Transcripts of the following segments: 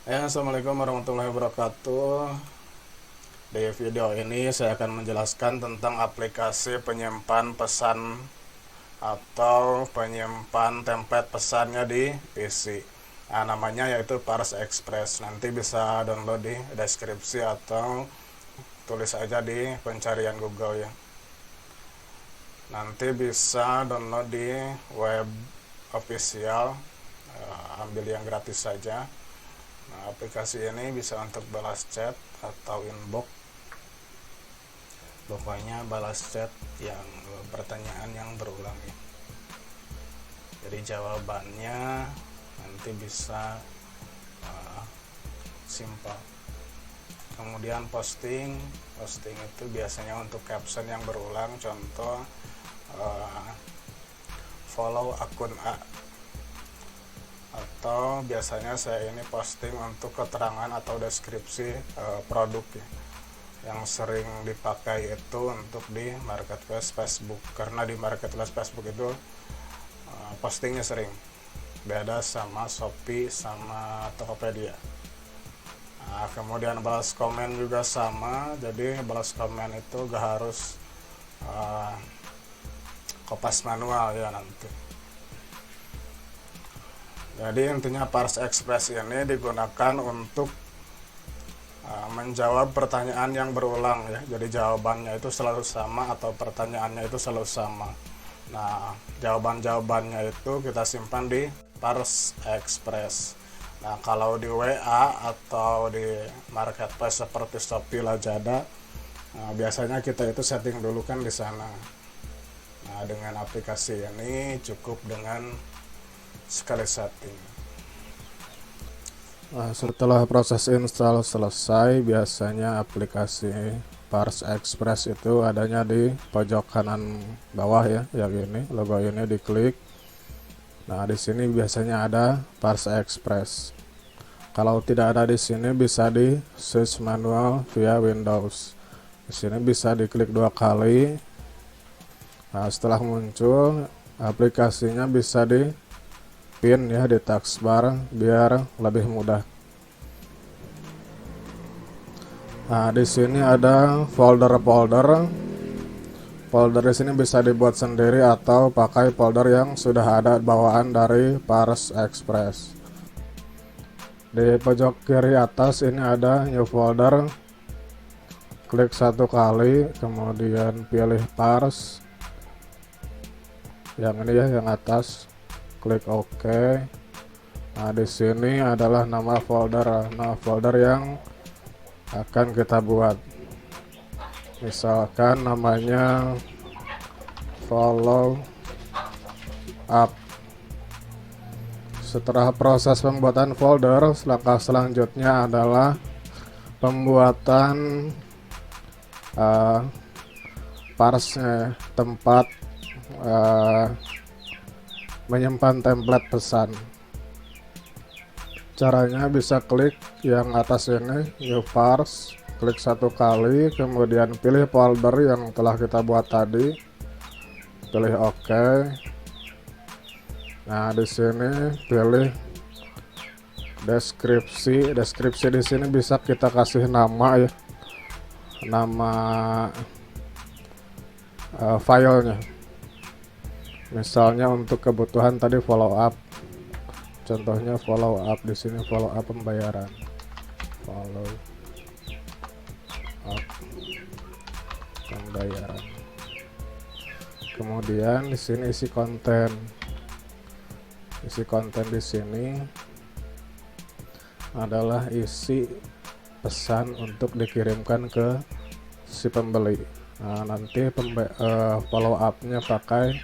Assalamualaikum warahmatullahi wabarakatuh. Di video ini saya akan menjelaskan tentang aplikasi penyimpan pesan atau penyimpan template pesannya di PC. Nah, namanya yaitu Pars Express. Nanti bisa download di deskripsi atau tulis aja di pencarian Google ya. Nanti bisa download di web official, ambil yang gratis saja. Nah, aplikasi ini bisa untuk balas chat atau inbox. Pokoknya balas chat yang pertanyaan yang berulang ya. Jadi jawabannya nanti bisa simpel. Kemudian posting itu biasanya untuk caption yang berulang. Contoh follow akun A, atau biasanya saya ini posting untuk keterangan atau deskripsi produk ya. Yang sering dipakai itu untuk di marketplace Facebook, karena di marketplace Facebook itu postingnya sering beda sama Shopee sama Tokopedia. Nah, kemudian balas komen juga sama, jadi balas komen itu gak harus kopas manual ya nanti. Jadi intinya Pars Express ini digunakan untuk menjawab pertanyaan yang berulang ya. Jadi jawabannya itu selalu sama atau pertanyaannya itu selalu sama. Nah, jawaban-jawabannya itu kita simpan di Pars Express. Nah, kalau di WA atau di marketplace seperti Shopee, Lazada, biasanya kita itu setting dulu kan di sana. Nah, dengan aplikasi ini cukup dengan sekali setting. Nah, setelah proses install selesai, biasanya aplikasi Pars Express itu adanya di pojok kanan bawah ya, yang ini, logo ini diklik. Nah, di sini biasanya ada Pars Express. Kalau tidak ada di sini bisa di search manual via Windows. Di sini bisa diklik 2 kali. Nah, setelah muncul aplikasinya bisa di pin ya di taskbar biar lebih mudah. Nah, di sini ada folder-folder. Folder di sini bisa dibuat sendiri atau pakai folder yang sudah ada bawaan dari Pars Express. Di pojok kiri atas ini ada new folder. Klik 1 kali, kemudian pilih Pars. Yang ini ya, yang atas. Klik OK. Nah, di sini adalah nama folder. Nah, folder yang akan kita buat. Misalkan namanya follow up. Setelah proses pembuatan folder, langkah selanjutnya adalah pembuatan parsnya, tempat menyimpan template pesan. Caranya bisa klik yang atas ini, new pars, klik 1 kali, kemudian pilih folder yang telah kita buat tadi, pilih OK. Nah, di sini pilih deskripsi. Deskripsi di sini bisa kita kasih nama ya, nama filenya. Misalnya untuk kebutuhan tadi follow up. Contohnya follow up, di sini follow up pembayaran. Follow up pembayaran. Kemudian di sini isi konten. Isi konten di sini adalah isi pesan untuk dikirimkan ke si pembeli. Nah, nanti follow up-nya pakai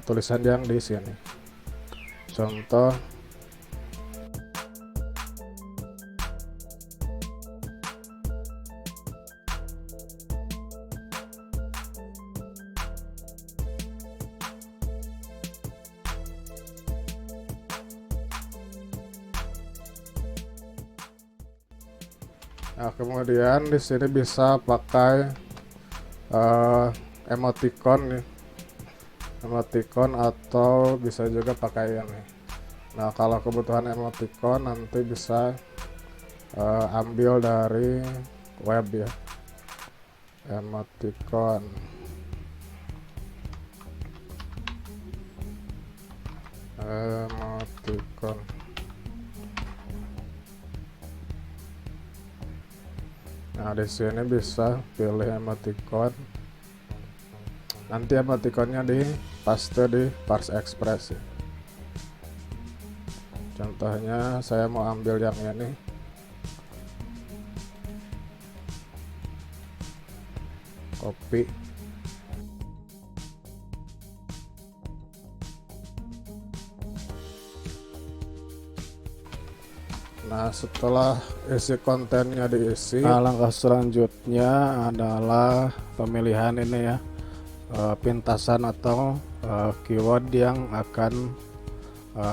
tulisan yang di sini. Contoh Nah, kemudian di sini bisa pakai emoticon nih, emoticon, atau bisa juga pakai yang nih, Nah, kalau kebutuhan emoticon nanti bisa ambil dari web ya, emoticon. Nah, di sini bisa pilih emoticon. Nanti emoticonnya di paste di Parse Express ya. Contohnya saya mau ambil yang ini. Copy. Nah, setelah isi kontennya diisi, langkah selanjutnya adalah pemilihan ini ya, pintasan atau keyword yang akan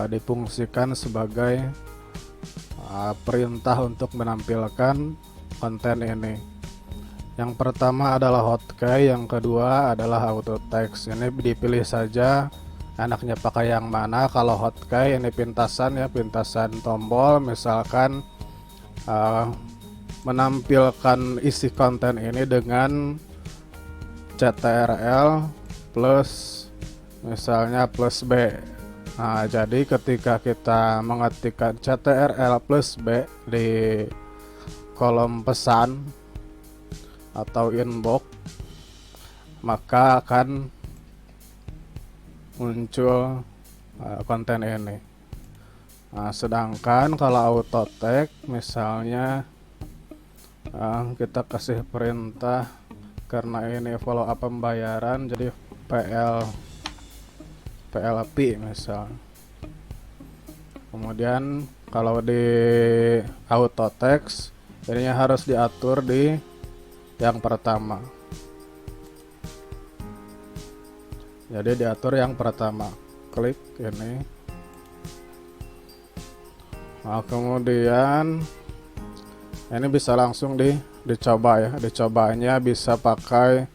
difungsikan sebagai perintah untuk menampilkan konten ini. Yang pertama adalah hotkey, yang kedua adalah auto text. Ini dipilih saja anaknya pakai yang mana. Kalau hotkey ini pintasan ya, pintasan tombol, misalkan menampilkan isi konten ini dengan CTRL plus misalnya plus B. Nah, jadi ketika kita mengetikkan CTRL plus B di kolom pesan atau inbox, maka akan muncul konten ini. Nah, sedangkan kalau auto tag misalnya kita kasih perintah, karena ini follow up pembayaran, jadi PLP misal. Kemudian kalau di auto text ini harus diatur di yang pertama. Jadi diatur yang pertama, klik ini. Nah, kemudian ini bisa langsung dicoba ya. Dicobanya bisa pakai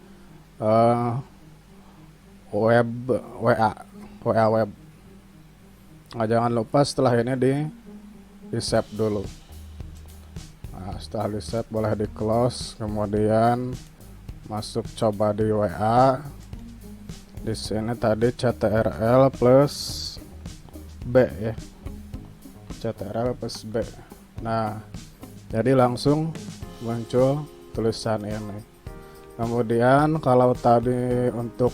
web WA web. Nah, jangan lupa setelah ini di save dulu. Nah, setelah di save boleh di close, kemudian masuk coba di WA. Di sini tadi CTRL plus B ya, CTRL plus B. Nah, jadi langsung muncul tulisan ini. Kemudian kalau tadi untuk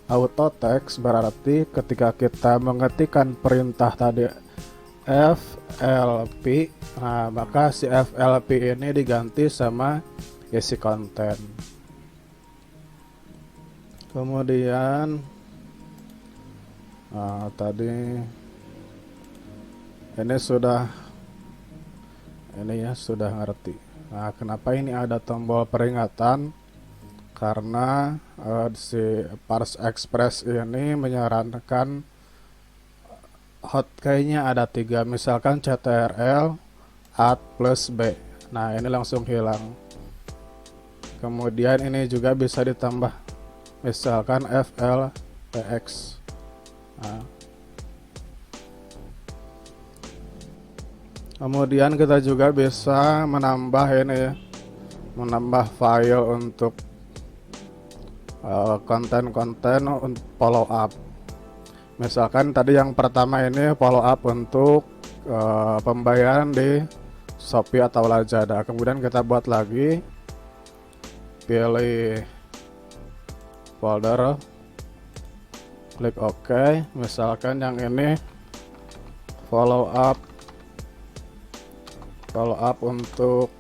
auto text, berarti ketika kita mengetikkan perintah tadi FLP, nah maka si FLP ini diganti sama isi konten. Kemudian tadi ini sudah ngerti. Nah, kenapa ini ada tombol peringatan? Karena si Parse Express ini menyarankan hotkey-nya ada 3, misalkan CTRL, Alt plus B. Nah, ini langsung hilang. Kemudian ini juga bisa ditambah, misalkan FLPX. Nah, kemudian kita juga bisa menambah ini ya, menambah file untuk konten-konten follow up. Misalkan tadi yang pertama ini follow up untuk pembayaran di Shopee atau Lazada. Kemudian kita buat lagi, pilih folder, klik OK. Misalkan yang ini follow up untuk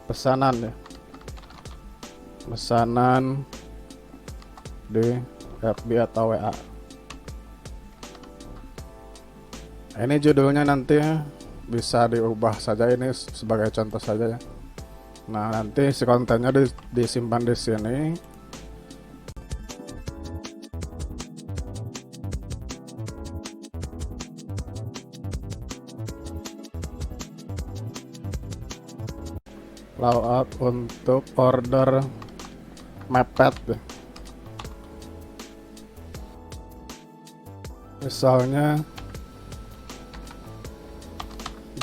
pesanan ya, pesanan di FB atau WA. Ini judulnya nanti bisa diubah saja, ini sebagai contoh saja ya. Nah, nanti si kontennya disimpan di sini. Layout untuk order mepet. Misalnya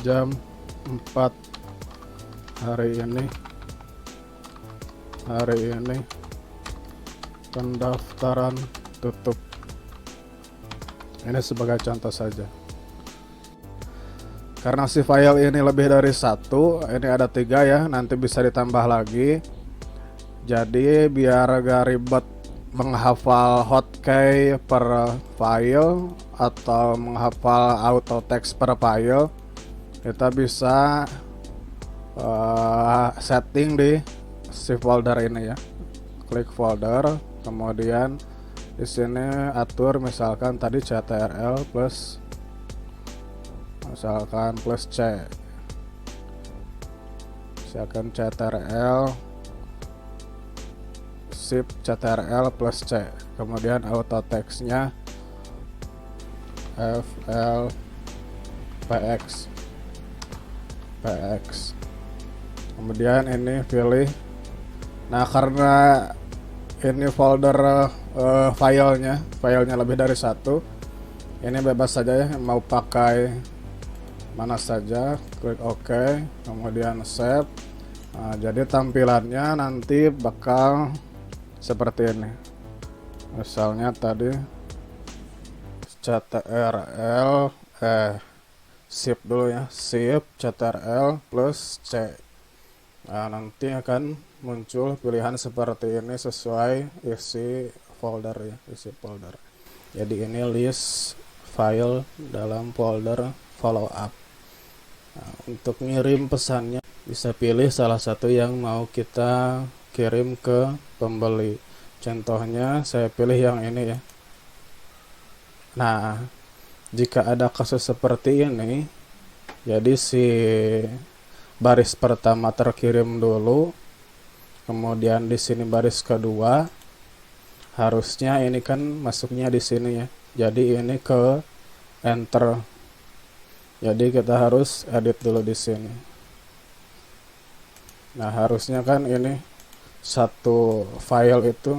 jam 4 hari ini pendaftaran tutup. Ini sebagai contoh saja. Karena si file ini lebih dari satu, ini ada 3 ya, nanti bisa ditambah lagi. Jadi biar gak ribet menghafal hotkey per file atau menghafal auto text per file, kita bisa setting di si folder ini ya. Klik folder, kemudian di sini atur misalkan tadi ctrl plus misalkan plus C, misalkan ctrl shift ctrl plus C, kemudian auto textnya flpx kemudian ini pilih. Nah, karena ini folder filenya lebih dari satu, ini bebas saja ya, mau pakai mana saja, klik OK, kemudian save. Nah, jadi tampilannya nanti bakal seperti ini. Misalnya tadi ctrl shift dulu ya, shift ctrl plus C. Nah, nanti akan muncul pilihan seperti ini sesuai isi folder ya, isi folder. Jadi ini list file dalam folder follow up. Nah, untuk ngirim pesannya bisa pilih salah satu yang mau kita kirim ke pembeli. Contohnya saya pilih yang ini ya. Nah, jika ada kasus seperti ini, jadi si baris pertama terkirim dulu, kemudian di sini baris kedua, harusnya ini kan masuknya di sini ya. Jadi ini ke enter. Jadi kita harus edit dulu di sini. Nah, harusnya kan ini satu file itu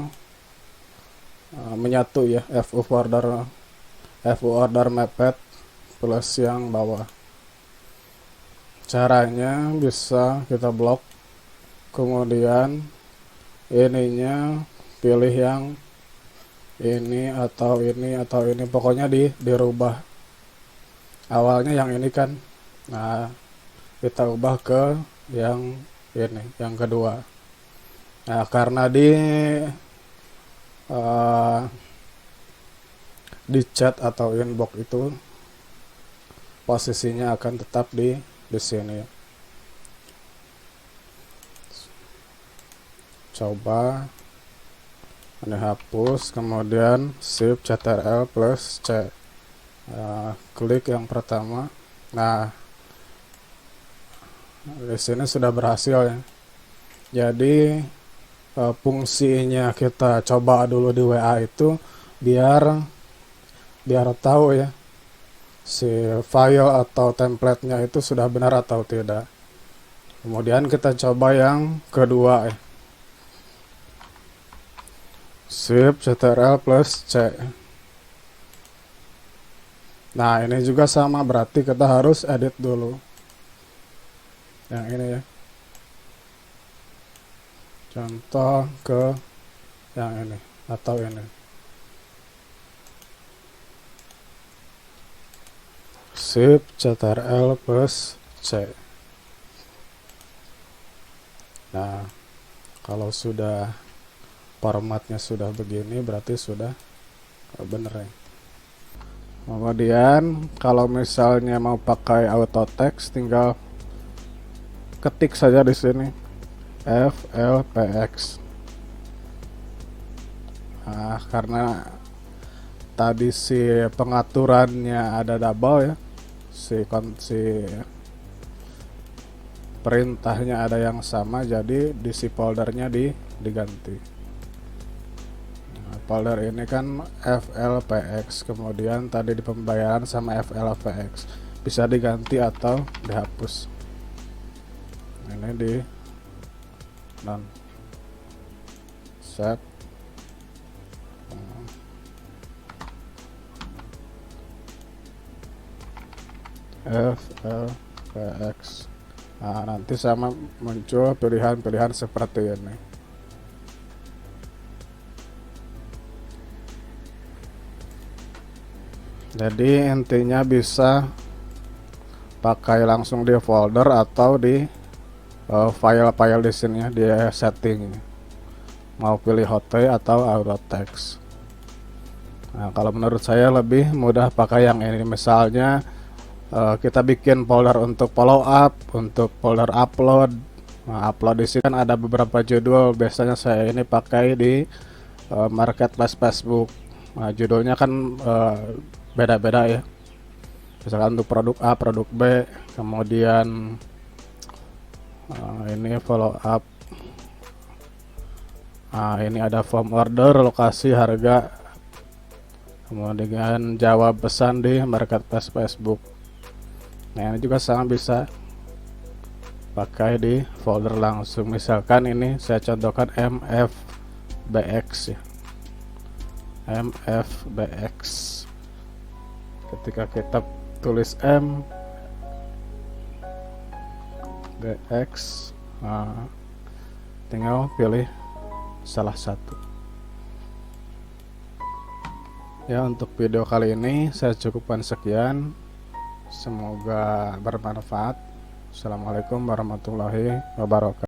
menyatu ya, fu order maped plus yang bawah. Caranya bisa kita blok, kemudian ininya pilih yang ini atau ini, pokoknya dirubah. Awalnya yang ini kan, nah kita ubah ke yang ini, yang kedua. Nah, karena di chat atau inbox itu posisinya akan tetap di sini. Coba ini hapus, kemudian shift ctrl plus C. Klik yang pertama. Nah, di sini sudah berhasil ya. Jadi fungsinya kita coba dulu di WA itu biar tahu ya si file atau templatenya itu sudah benar atau tidak. Kemudian kita coba yang kedua ya. Shift ctrl plus C. Nah, ini juga sama, berarti kita harus edit dulu yang ini ya. Contoh ke yang ini atau ini. Shift ctrl plus C. Nah, kalau sudah formatnya sudah begini, berarti sudah bener ya. Kemudian kalau misalnya mau pakai auto text, tinggal ketik saja di sini flpx. Nah, karena tadi si pengaturannya ada double ya, si perintahnya ada yang sama, jadi di si foldernya diganti. Folder ini kan flpx, kemudian tadi di pembayaran sama flpx, bisa diganti atau dihapus. Ini di non save. FLPX. Nah, nanti sama muncul pilihan-pilihan seperti ini. Jadi intinya bisa pakai langsung di folder atau di file-file di sini ya, di setting. Mau pilih Hotay atau auto text. Nah, kalau menurut saya lebih mudah pakai yang ini. Misalnya kita bikin folder untuk follow up, untuk folder upload. Nah, upload di sini kan ada beberapa judul. Biasanya saya ini pakai di marketplace Facebook. Nah, judulnya kan beda-beda ya. Misalkan untuk produk A, produk B, kemudian ini follow up. Nah, ini ada form order, lokasi, harga, kemudian jawab pesan di marketplace Facebook. Nah, ini juga sama bisa pakai di folder langsung. Misalkan ini saya contohkan MFBX ya, MFBX. Ketika kita tulis MBX, nah, tinggal pilih salah satu. Ya, untuk video kali ini saya cukupkan sekian. Semoga bermanfaat. Assalamualaikum warahmatullahi wabarakatuh.